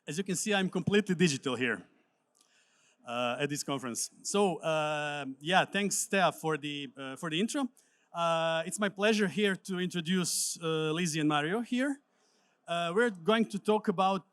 As you can see, I'm completely digital here at this conference. So yeah, thanks, Stoev, for the intro. It's my pleasure here to introduce Liisi and Mario here. We're going to talk about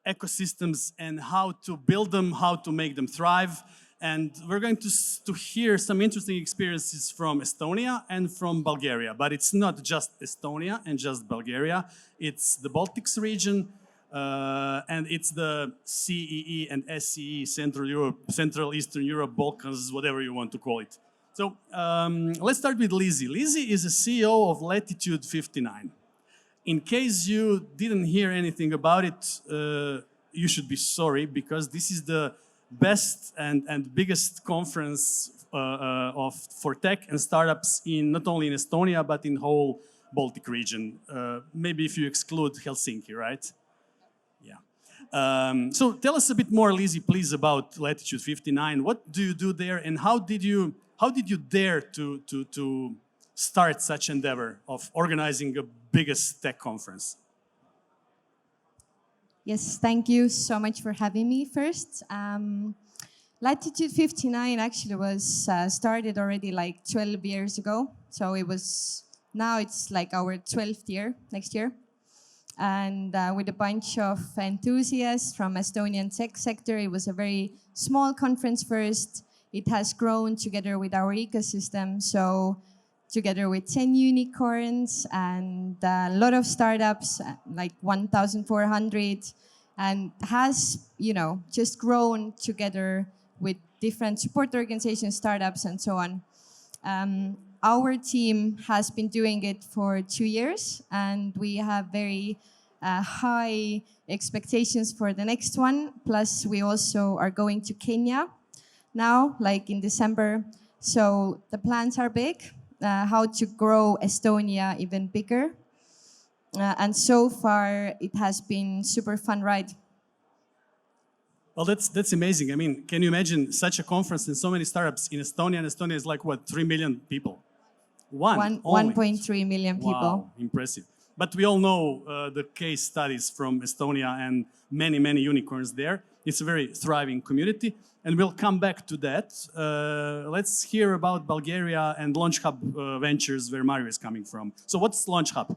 ecosystems and how to build them, how to make them thrive. And we're going to hear some interesting experiences from Estonia and from Bulgaria. But it's not just Estonia and just Bulgaria. It's the Baltics region, and it's the CEE and SCE, Central Europe, Central Eastern Europe, Balkans, whatever you want to call it. So let's start with Liisi. Liisi is a CEO of Latitude 59. In case you didn't hear anything about it, you should be sorry, because this is the best and biggest conference for tech and startups in not only in Estonia, but in whole Baltic region. Maybe if you exclude Helsinki, right? Yeah. So tell us a bit more, Liisi, please, about Latitude 59. What do you do there, and how did you dare to start such endeavor of organizing the biggest tech conference? Yes, thank you so much for having me first. Latitude 59 actually was started already like 12 years ago. So now it's like our 12th year next year. And with a bunch of enthusiasts from Estonian tech sector, it was a very small conference first. It has grown together with our ecosystem. So together with 10 unicorns and a lot of startups, like 1,400, and has, just grown together with different support organizations, startups, and so on. Our team has been doing it for 2 years, and we have very high expectations for the next one. Plus, we also are going to Kenya now, like in December. So the plans are big. How to grow Estonia even bigger. And so far, it has been super fun ride. Well, that's amazing. I mean, can you imagine such a conference and so many startups in Estonia? And Estonia is like, what, 3 million people? 1.3 million people. Wow, impressive. But we all know the case studies from Estonia and many, many unicorns there. It's a very thriving community. And we'll come back to that. Let's hear about Bulgaria and Launch Hub Ventures, where Mario is coming from. So what's Launch Hub?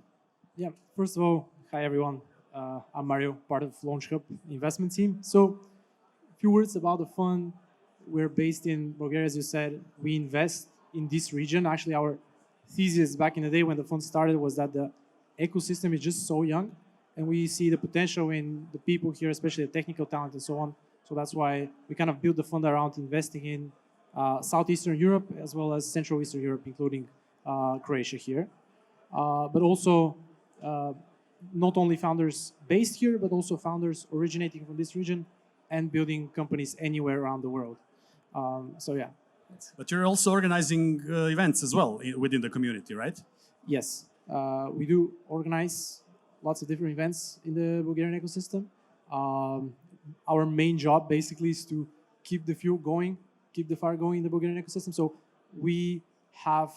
Yeah, first of all, hi everyone. I'm Mario, part of Launch Hub investment team. So a few words about the fund. We're based in Bulgaria, as you said. We invest in this region. Actually, our thesis back in the day when the fund started was that the ecosystem is just so young, and we see the potential in the people here, especially the technical talent and so on. So that's why we kind of built the fund around investing in Southeastern Europe as well as Central Eastern Europe, including Croatia here. But also not only founders based here, but also founders originating from this region and building companies anywhere around the world. So yeah. But you're also organizing events as well within the community, right? Yes, we do organize lots of different events in the Bulgarian ecosystem. Our main job basically is to keep the fuel going, keep the fire going in the Bulgarian ecosystem. So we have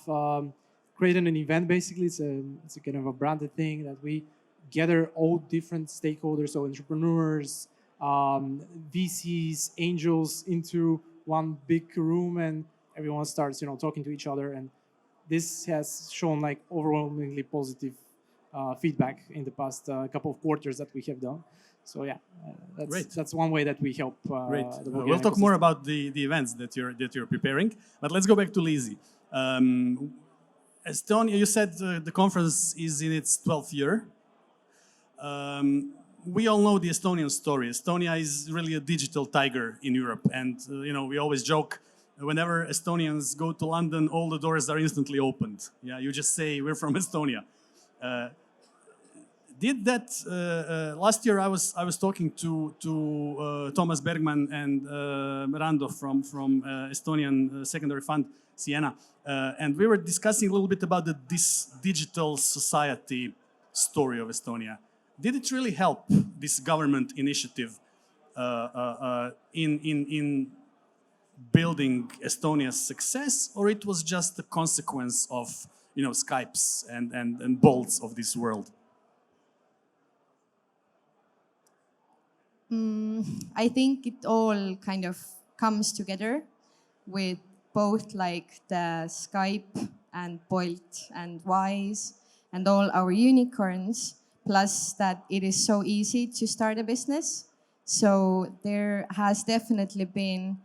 created an event basically. It's a kind of a branded thing that we gather all different stakeholders, so entrepreneurs, VCs, angels into one big room, and everyone starts, talking to each other. And this has shown like overwhelmingly positive feedback in the past couple of quarters that we have done. So yeah, that's one way that we help. Great. We'll talk more about the events that you're preparing, but let's go back to Liisi. Estonia, you said the conference is in its 12th year. We all know the Estonian story. Estonia is really a digital tiger in Europe, and we always joke. Whenever Estonians go to London, all the doors are instantly opened. Yeah, you just say we're from Estonia. Did that last year? I was talking to Thomas Bergman and Rando from Estonian secondary fund Siena, and we were discussing a little bit about this digital society story of Estonia. Did it really help this government initiative in building Estonia's success, or it was just a consequence of Skypes and Bolts of this world? I think it all kind of comes together with both like the Skype and Bolt and Wise and all our unicorns, plus that it is so easy to start a business. So there has definitely been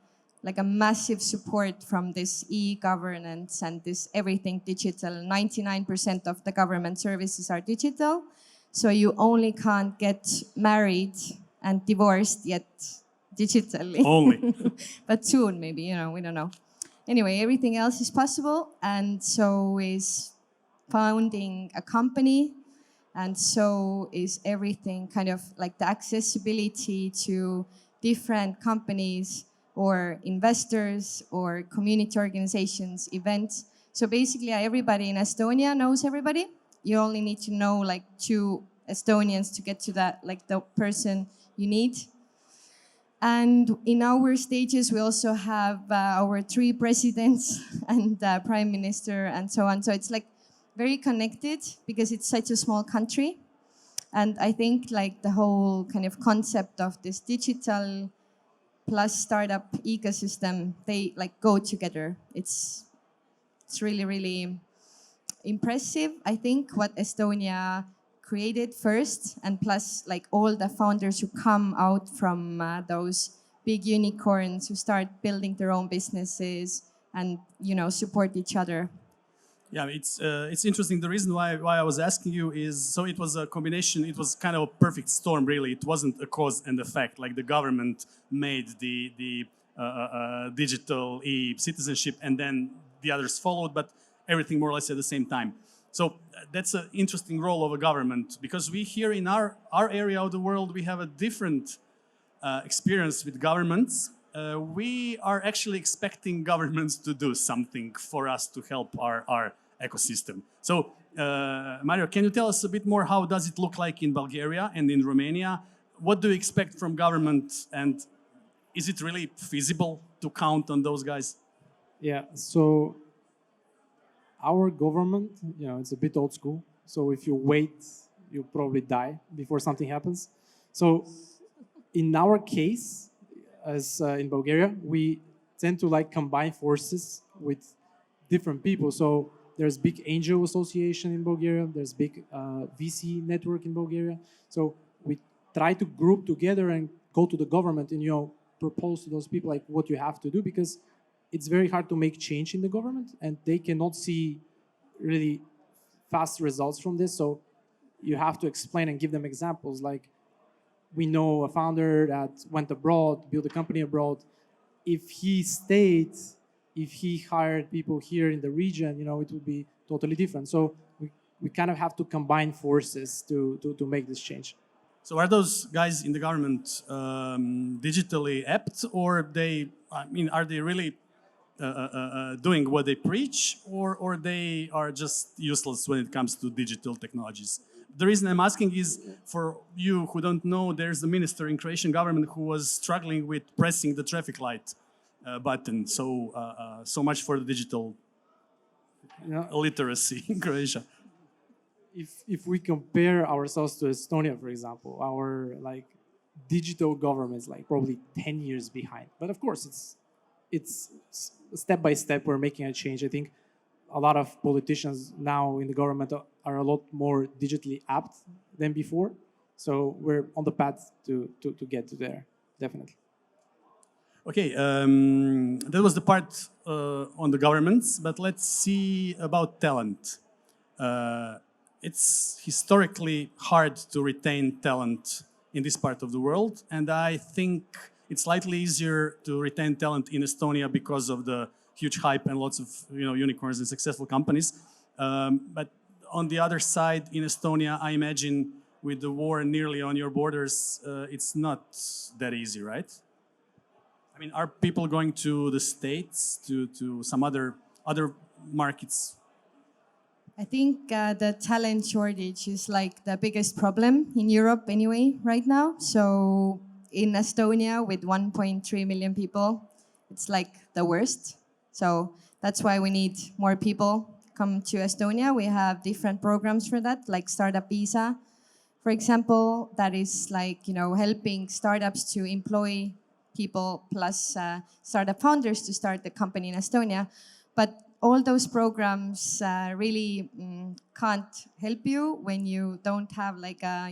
like a massive support from this e-governance and this everything digital. 99% of the government services are digital. So you only can't get married and divorced yet digitally. Only. But soon, maybe, we don't know. Anyway, everything else is possible, and so is founding a company, and so is everything kind of like the accessibility to different companies or investors or community organizations, events. So basically, everybody in Estonia knows everybody. You only need to know like 2 Estonians to get to that, like the person you need. And in our stages, we also have our 3 presidents and prime minister and so on. So it's like very connected because it's such a small country. And I think like the whole kind of concept of this digital plus startup ecosystem, they like go together. It's really, really impressive, I think, what Estonia created first, and plus like all the founders who come out from those big unicorns who start building their own businesses and support each other. Yeah, it's interesting. The reason why I was asking you is so it was a combination. It was kind of a perfect storm, really. It wasn't a cause and effect. Like the government made the digital e-citizenship, and then the others followed, but everything more or less at the same time. So that's an interesting role of a government, because we here in our area of the world, we have a different experience with governments. We are actually expecting governments to do something for us to help our ecosystem. So, Mario, can you tell us a bit more? How does it look like in Bulgaria and in Romania? What do you expect from government, and is it really feasible to count on those guys? Yeah, so our government, it's a bit old school. So if you wait, you probably die before something happens. So in our case, as in Bulgaria, we tend to like combine forces with different people. So there's big angel association in Bulgaria. There's big VC network in Bulgaria. So we try to group together and go to the government and propose to those people like what you have to do, because it's very hard to make change in the government and they cannot see really fast results from this. So you have to explain and give them examples. Like, we know a founder that went abroad, built a company abroad. If he stayed, if he hired people here in the region, it would be totally different. So we kind of have to combine forces to make this change. So are those guys in the government digitally apt, or are they really doing what they preach, or they are just useless when it comes to digital technologies? The reason I'm asking is, for you who don't know, there's a minister in Croatian government who was struggling with pressing the traffic light button. So much for the digital literacy in Croatia. If we compare ourselves to Estonia, for example, our digital government is probably 10 years behind. But of course, it's step by step we're making a change. I think a lot of politicians now in the government are a lot more digitally apt than before. So we're on the path to get to there, definitely. Okay, that was the part on the governments, but let's see about talent. It's historically hard to retain talent in this part of the world, and I think it's slightly easier to retain talent in Estonia because of the huge hype and lots of unicorns and successful companies. But on the other side, in Estonia, I imagine with the war nearly on your borders, it's not that easy, right? I mean, are people going to the States, to some other markets? I think the talent shortage is like the biggest problem in Europe anyway right now. So in Estonia with 1.3 million people, it's like the worst. So that's why we need more people come to Estonia. We have different programs for that, like startup visa For example, that is like, helping startups to employ people plus startup founders to start the company in Estonia. But all those programs really can't help you when you don't have like a,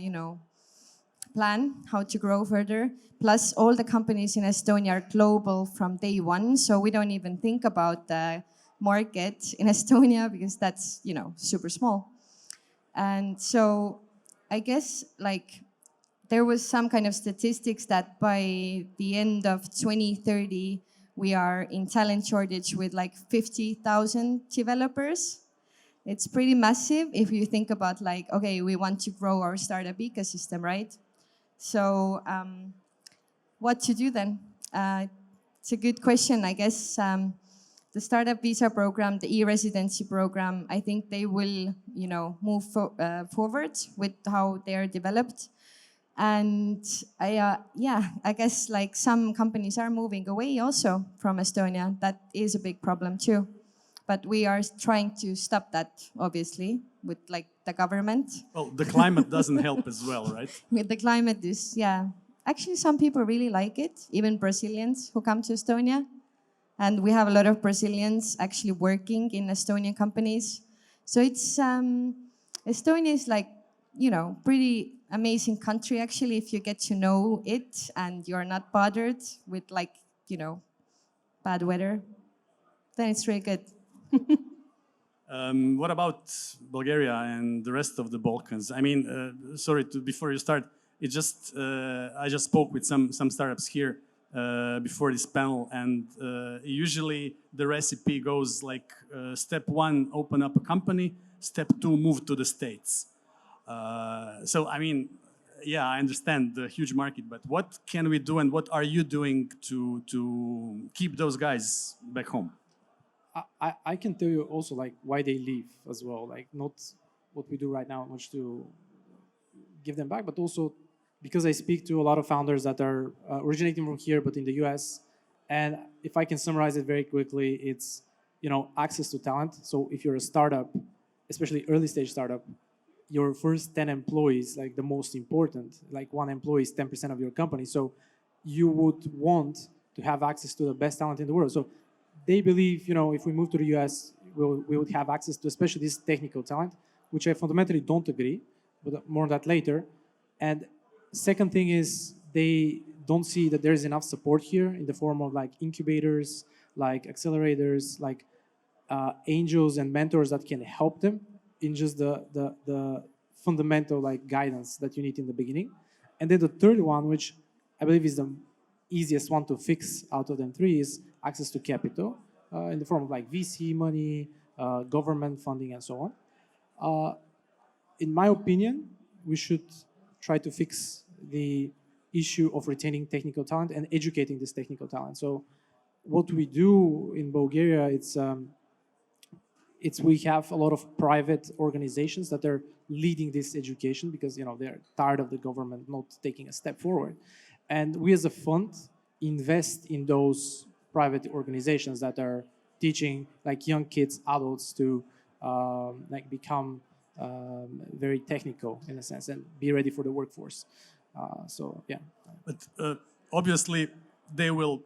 plan how to grow further. Plus, all the companies in Estonia are global from day one, so we don't even think about the market in Estonia because that's, super small. And so I guess like there was some kind of statistics that by the end of 2030, we are in talent shortage with like 50,000 developers. It's pretty massive if you think about like, okay, we want to grow our startup ecosystem, right? So what to do then? It's a good question. I guess the startup visa program, the e-residency program, I think they will, move forward with how they are developed. And I guess like some companies are moving away also from Estonia. That is a big problem too. But we are trying to stop that, obviously, with like the government. Well, the climate doesn't help as well, right? With the climate is, yeah. Actually, some people really like it, even Brazilians who come to Estonia. And we have a lot of Brazilians actually working in Estonian companies. So it's, Estonia is like, pretty amazing country actually if you get to know it and you're not bothered with like, bad weather. Then it's really good. What about Bulgaria and the rest of the Balkans? I mean, before you start, I just spoke with some startups here before this panel, and usually the recipe goes like step one, open up a company. Step two, move to the States. So I mean, yeah, I understand the huge market, but what can we do, and what are you doing to keep those guys back home? I can tell you also like why they leave as well, like not what we do right now much to give them back, but also because I speak to a lot of founders that are originating from here but in the US, and if I can summarize it very quickly, it's access to talent. So if you're a startup, especially early stage startup, your first 10 employees, like the most important, like one employee is 10% of your company, so you would want to have access to the best talent in the world. So they believe, if we move to the US, we would have access to especially this technical talent, which I fundamentally don't agree, but more on that later. And second thing is they don't see that there is enough support here in the form of like incubators, like accelerators, like angels and mentors that can help them in just the fundamental like guidance that you need in the beginning. And then the third one, which I believe is the easiest one to fix out of them three, is access to capital in the form of like VC money, government funding, and so on. In my opinion, we should try to fix the issue of retaining technical talent and educating this technical talent. So what we do in Bulgaria, we have a lot of private organizations that are leading this education because they're tired of the government not taking a step forward. And we as a fund invest in those private organizations that are teaching like young kids, adults to like become very technical in a sense and be ready for the workforce. So yeah. But obviously,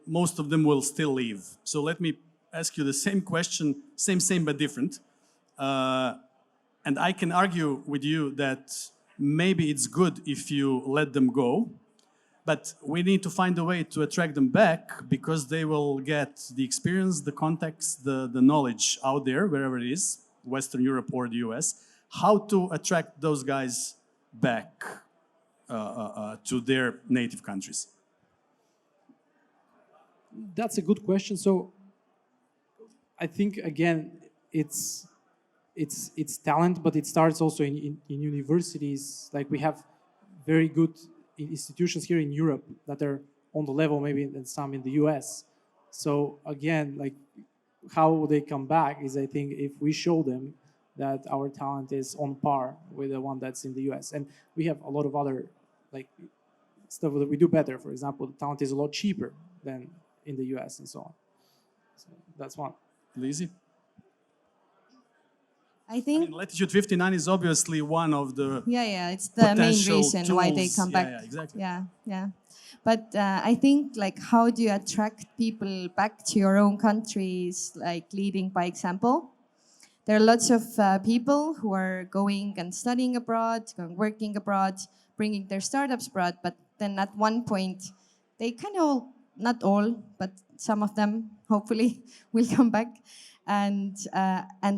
most of them will still leave. So let me ask you the same question, same but different. And I can argue with you that maybe it's good if you let them go, but we need to find a way to attract them back because they will get the experience, the contacts, the knowledge out there, wherever it is, Western Europe or the US. How to attract those guys back to their native countries? That's a good question. So I think again, it's talent, but it starts also in universities. Like we have very good institutions here in Europe that are on the level maybe than some in the US. So again, like how they come back is I think if we show them that our talent is on par with the one that's in the US. And we have a lot of other like stuff that we do better. For example, the talent is a lot cheaper than in the US and so on. So that's one. Liisi? I think, Latitude 59 is obviously one of the yeah, it's the main potential reason why they tools. come back. Yeah, exactly. Yeah. But I think like how do you attract people back to your own countries, like leading by example? There are lots of people who are going and studying abroad, going working abroad, bringing their startups abroad, but then at one point, they kind of, not all, but some of them hopefully will come back. And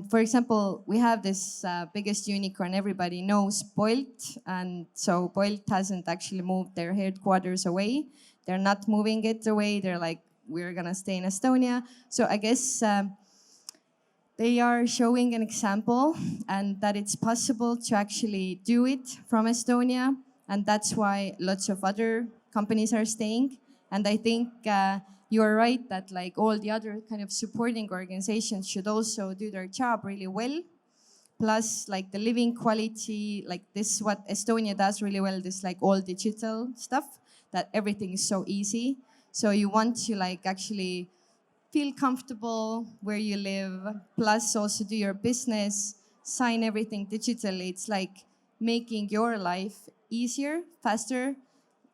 for example, we have this biggest unicorn everybody knows, Bolt, and so Bolt hasn't actually moved their headquarters away. They're not moving it away. They're like, we're gonna stay in Estonia. So I guess they are showing an example and that it's possible to actually do it from Estonia. And that's why lots of other companies are staying. And I think you are right that like all the other kind of supporting organizations should also do their job really well. Plus like the living quality, like this what Estonia does really well, this like all digital stuff, that everything is so easy. So you want to like actually feel comfortable where you live, plus also do your business, sign everything digitally. It's like making your life easier, faster.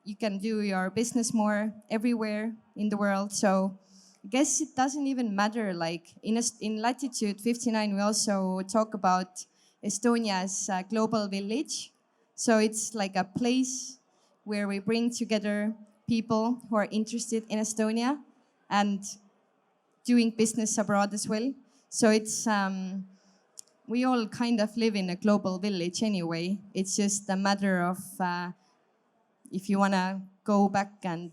You can do your business more everywhere in the world. So I guess it doesn't even matter. Like in Latitude 59, we also talk about Estonia as a global village. So it's like a place where we bring together people who are interested in Estonia and doing business abroad as well. So it's we all kind of live in a global village anyway. It's just a matter of if you want to go back and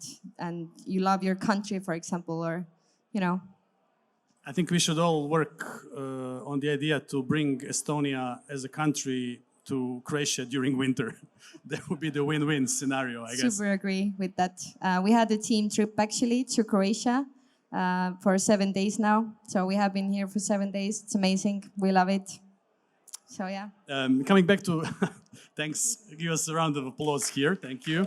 you love your country, for example, or you know. I think we should all work on the idea to bring Estonia as a country to Croatia during winter. That would be the win-win scenario, I guess. Super agree with that. We had a team trip actually to Croatia for 7 days now. So we have been here for 7 days. It's amazing. We love it. So yeah. Coming back to, thanks. Give us a round of applause here. Thank you.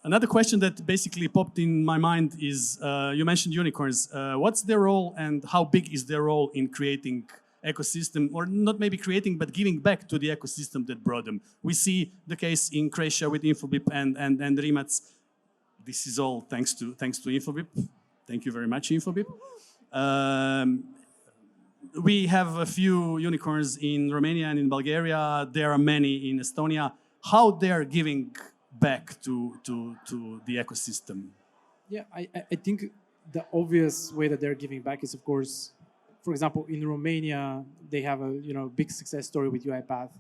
Another question that basically popped in my mind is, you mentioned unicorns. What's their role and how big is their role in creating ecosystem, or not maybe creating, but giving back to the ecosystem that brought them? We see the case in Croatia with Infobip and Rimac. This is all thanks to Infobip. Thank you very much, Infobip. We have a few unicorns in Romania and in Bulgaria. There are many in Estonia. How they are giving back to the ecosystem? Yeah, I think the obvious way that they're giving back is, of course, for example, in Romania, they have a big success story with UiPath.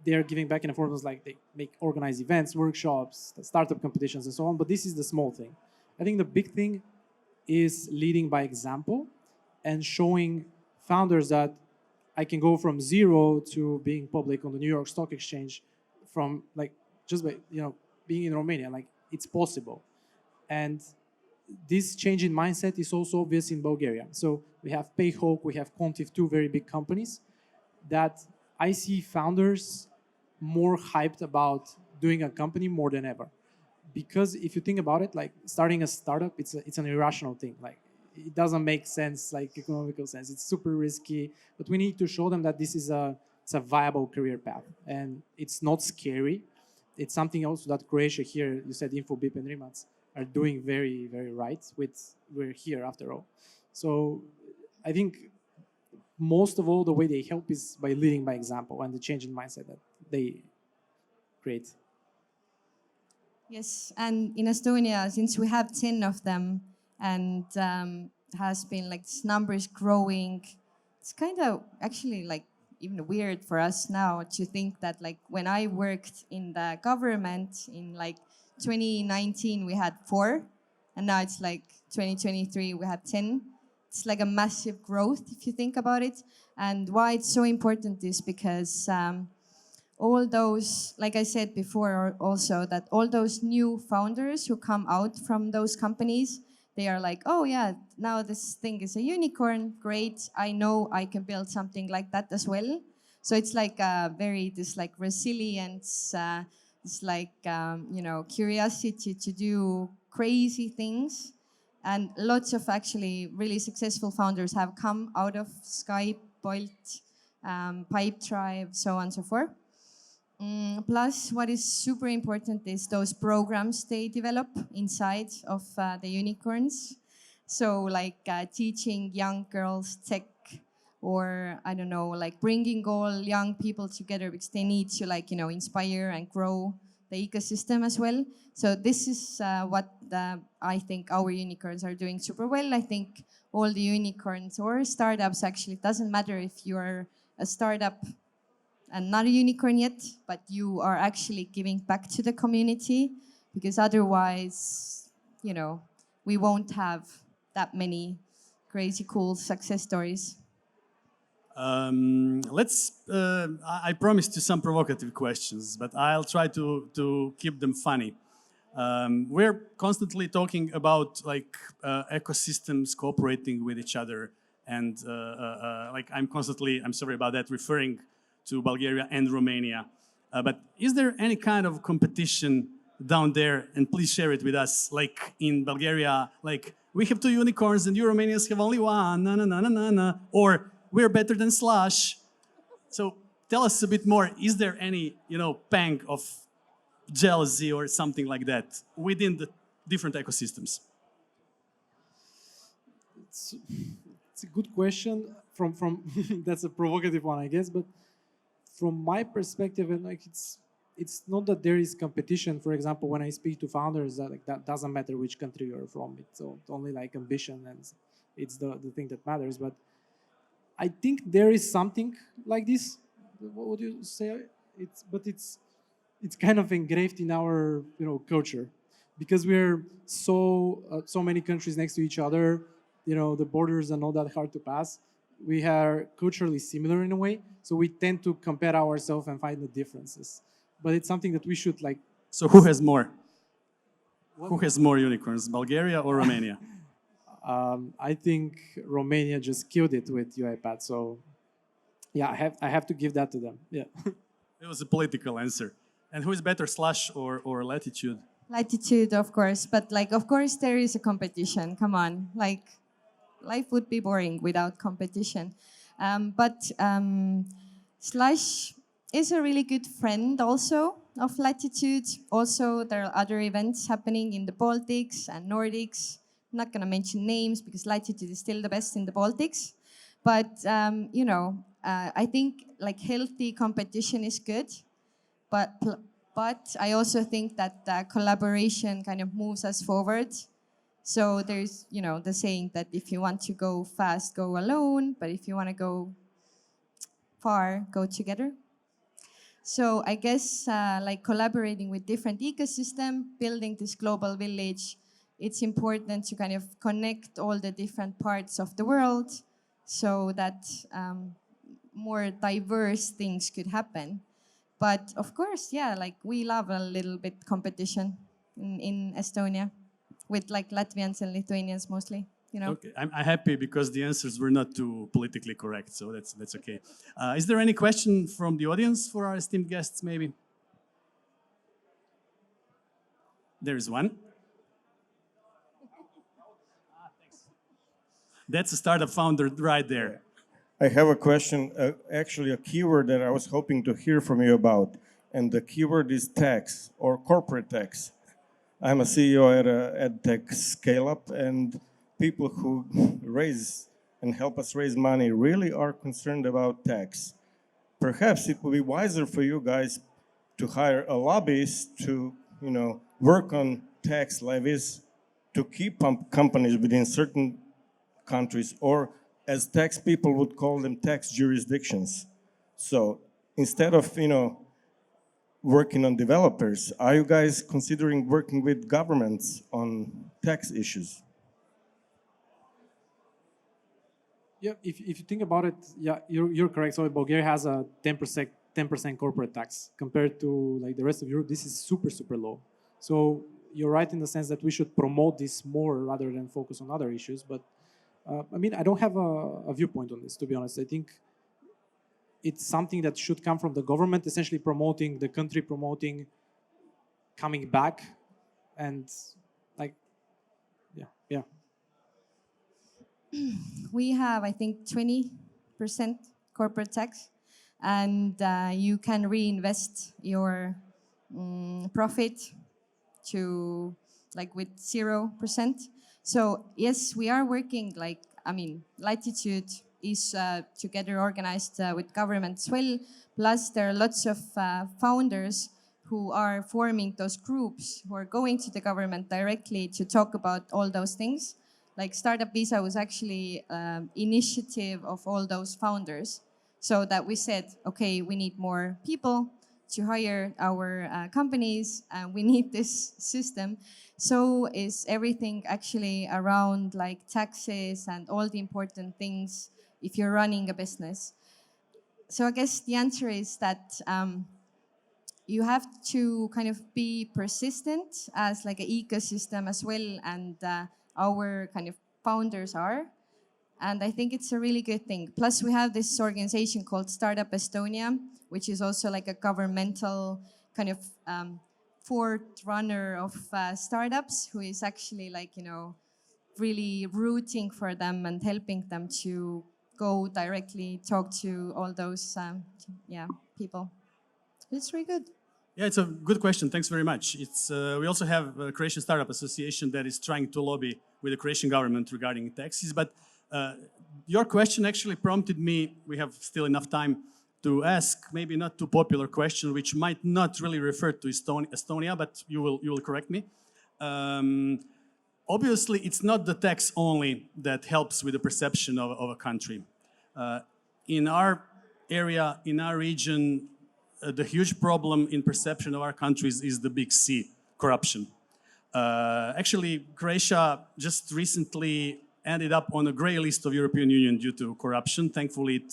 They are giving back in a form of like they organize events, workshops, startup competitions, and so on. But this is the small thing. I think the big thing is leading by example and showing founders that I can go from zero to being public on the New York Stock Exchange from like just by being in Romania. Like it's possible. And this change in mindset is also obvious in Bulgaria. So we have Payhawk, we have Contiv, two very big companies that I see founders more hyped about doing a company more than ever. Because if you think about it, like starting a startup, it's an irrational thing. Like it doesn't make sense, like economical sense. It's super risky, but we need to show them that this is it's a viable career path and it's not scary. It's something also that Croatia here, you said Infobip and Rimac, are doing very, very right. We're here after all. So I think most of all, the way they help is by leading by example and the change in mindset that they create. Yes, and in Estonia, since we have 10 of them and has been like this number is growing, it's kind of actually like even weird for us now to think that like when I worked in the government in like 2019 we had 4 and now it's like 2023 we have 10. It's like a massive growth if you think about it. And why it's so important is because all those, like I said before also, that all those new founders who come out from those companies, they are like, oh yeah, now this thing is a unicorn, great, I know I can build something like that as well. So it's like this like resilience, this like, curiosity to do crazy things. And lots of actually really successful founders have come out of Skype, Bolt, Pipedrive, so on and so forth. Plus, what is super important is those programs they develop inside of the unicorns. So like teaching young girls tech, or I don't know, like bringing all young people together because they need to like, you know, inspire and grow the ecosystem as well. So this is what I think our unicorns are doing super well. I think all the unicorns or startups, actually, it doesn't matter if you're a startup and not a unicorn yet, but you are actually giving back to the community, because otherwise, you know, we won't have that many crazy cool success stories. I promised you some provocative questions, but I'll try to keep them funny. We're constantly talking about like ecosystems cooperating with each other, and like I'm sorry about that, referring to Bulgaria and Romania. But is there any kind of competition down there? And please share it with us. Like in Bulgaria, like we have 2 unicorns and you Romanians have only 1. Na na na na na na. Or we're better than Slash. So tell us a bit more. Is there any, you know, pang of jealousy or something like that within the different ecosystems? It's a good question. From that's a provocative one, I guess. But from my perspective, and like it's not that there is competition. For example, when I speak to founders, that doesn't matter which country you're from. It's only like ambition, and it's the thing that matters. But I think there is something like this. What would you say? It's kind of engraved in our culture, because we're so many countries next to each other. The borders are not that hard to pass. We are culturally similar in a way, so we tend to compare ourselves and find the differences. But it's something that we should like. So who has more? What? Who has more unicorns, Bulgaria or Romania? I think Romania just killed it with UiPath. So yeah, I have to give that to them. Yeah. It was a political answer. And who is better, Slash or Latitude? Latitude, of course, but like, of course, there is a competition. Come on, like, life would be boring without competition. But Slash is a really good friend also of Latitude. Also, there are other events happening in the Baltics and Nordics. I'm not going to mention names because Latitude is still the best in the Baltics. But, I think like healthy competition is good. But I also think that collaboration kind of moves us forward. So there's, the saying that if you want to go fast, go alone. But if you want to go far, go together. So I guess like collaborating with different ecosystems, building this global village, it's important to kind of connect all the different parts of the world so that more diverse things could happen. But of course, yeah, like we love a little bit competition in Estonia with like Latvians and Lithuanians mostly, Okay, I'm happy because the answers were not too politically correct, so that's okay. Is there any question from the audience for our esteemed guests, maybe? There is one. That's a startup founder right there. I have a question, actually a keyword that I was hoping to hear from you about, and the keyword is tax or corporate tax. I'm a CEO at an edtech scale-up, and people who raise and help us raise money really are concerned about tax. Perhaps it would be wiser for you guys to hire a lobbyist to, work on tax levies to keep companies within certain countries, or as tax people would call them, tax jurisdictions. So instead of, working on developers, are you guys considering working with governments on tax issues? Yeah, if you think about it, yeah, you're correct. So Bulgaria has a 10% corporate tax compared to like the rest of Europe. This is super low. So you're right in the sense that we should promote this more rather than focus on other issues. But I don't have a viewpoint on this, to be honest. I think it's something that should come from the government, essentially promoting the country, promoting coming back, and like, yeah. we have, I think, 20% corporate tax, and you can reinvest your profit to like with 0%. So yes, we are working like, I mean, Latitude is together organized with government as well. Plus there are lots of founders who are forming those groups, who are going to the government directly to talk about all those things. Like Startup Visa was actually initiative of all those founders. So that we said, okay, we need more people to hire our companies, and we need this system. So is everything actually around like taxes and all the important things if you're running a business. So I guess the answer is that you have to kind of be persistent as like an ecosystem as well, and our kind of founders are. And I think it's a really good thing. Plus, we have this organization called Startup Estonia, which is also like a governmental kind of forerunner of startups, who is actually like, you know, really rooting for them and helping them to go directly talk to all those people. It's really good. Yeah, it's a good question. Thanks very much. It's we also have a Croatian Startup Association that is trying to lobby with the Croatian government regarding taxes. But your question actually prompted me. We have still enough time to ask maybe not too popular question, which might not really refer to Estonia, but you will correct me. Obviously, it's not the tax only that helps with the perception of a country. In our area, in our region, the huge problem in perception of our countries is the big C, corruption. Actually, Croatia just recently ended up on a grey list of European Union due to corruption. Thankfully,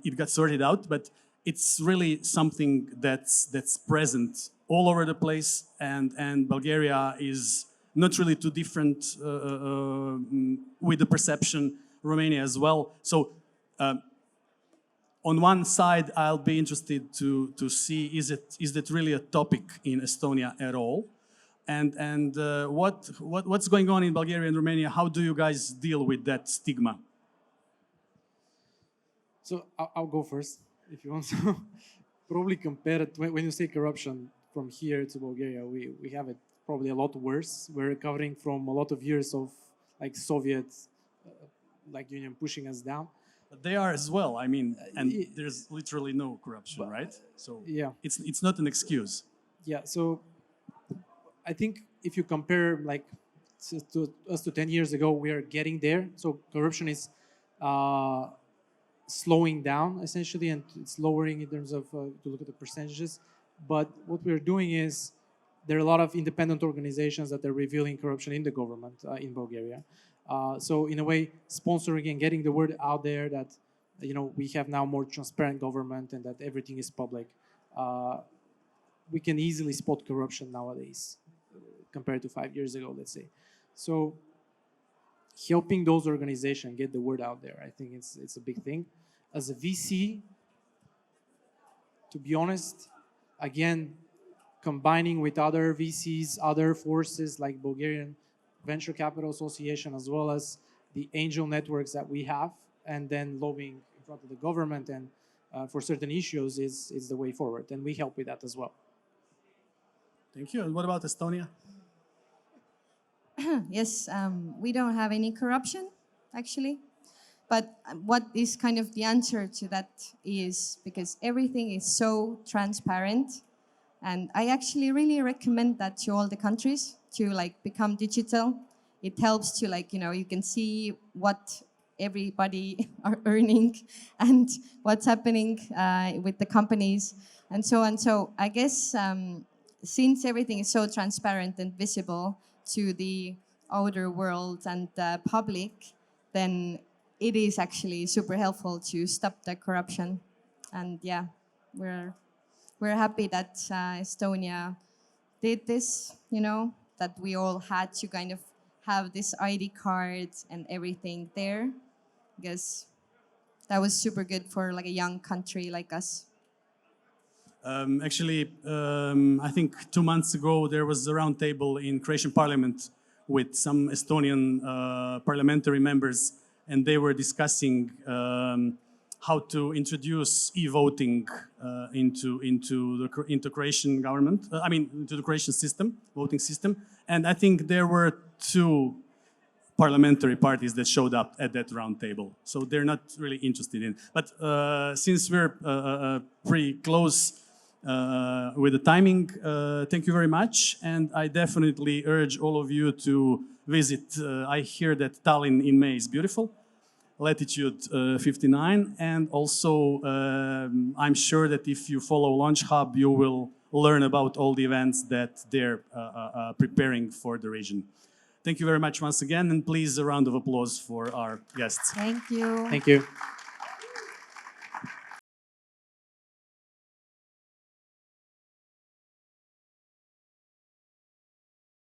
it got sorted out, but it's really something that's present all over the place, and Bulgaria is not really too different with the perception, Romania as well. So on one side, I'll be interested to see is that really a topic in Estonia at all, and what's going on in Bulgaria and Romania? How do you guys deal with that stigma? So I'll go first if you want to. Probably compare it when you say corruption from here to Bulgaria, we have it probably a lot worse. We're recovering from a lot of years of like Soviet like Union pushing us down. But they are as well. I mean, and there's literally no corruption, right? So yeah, it's not an excuse. Yeah. So I think if you compare like to us to 10 years ago, we are getting there. So corruption is slowing down essentially, and it's lowering in terms of to look at the percentages. But what we're doing is there are a lot of independent organizations that are revealing corruption in the government in Bulgaria. So in a way, sponsoring and getting the word out there that we have now more transparent government and that everything is public. We can easily spot corruption nowadays compared to 5 years ago, let's say. So helping those organizations get the word out there, I think it's a big thing. As a VC, to be honest, again, combining with other VCs, other forces like Bulgarian Venture Capital Association, as well as the angel networks that we have, and then lobbying in front of the government and for certain issues is the way forward. And we help with that as well. Thank you. And what about Estonia? Yes, we don't have any corruption, actually. But what is kind of the answer to that is because everything is so transparent. And I actually really recommend that to all the countries to like become digital. It helps to like, you can see what everybody are earning and what's happening with the companies and so on. So I guess since everything is so transparent and visible to the outer world and the public, then it is actually super helpful to stop the corruption. And yeah, we're happy that Estonia did this, that we all had to kind of have this ID card and everything there, because that was super good for like a young country like us. Actually, I think 2 months ago there was a roundtable in Croatian Parliament with some Estonian parliamentary members, and they were discussing how to introduce e-voting into Croatian government. Into the Croatian system, voting system. And I think there were 2 parliamentary parties that showed up at that round table. So they're not really interested in. But since we're pretty close with the timing, thank you very much. And I definitely urge all of you to visit. I hear that Tallinn in May is beautiful. Latitude 59. And also, I'm sure that if you follow Launch Hub, you will learn about all the events that they're preparing for the region. Thank you very much once again, and please a round of applause for our guests. Thank you. Thank you.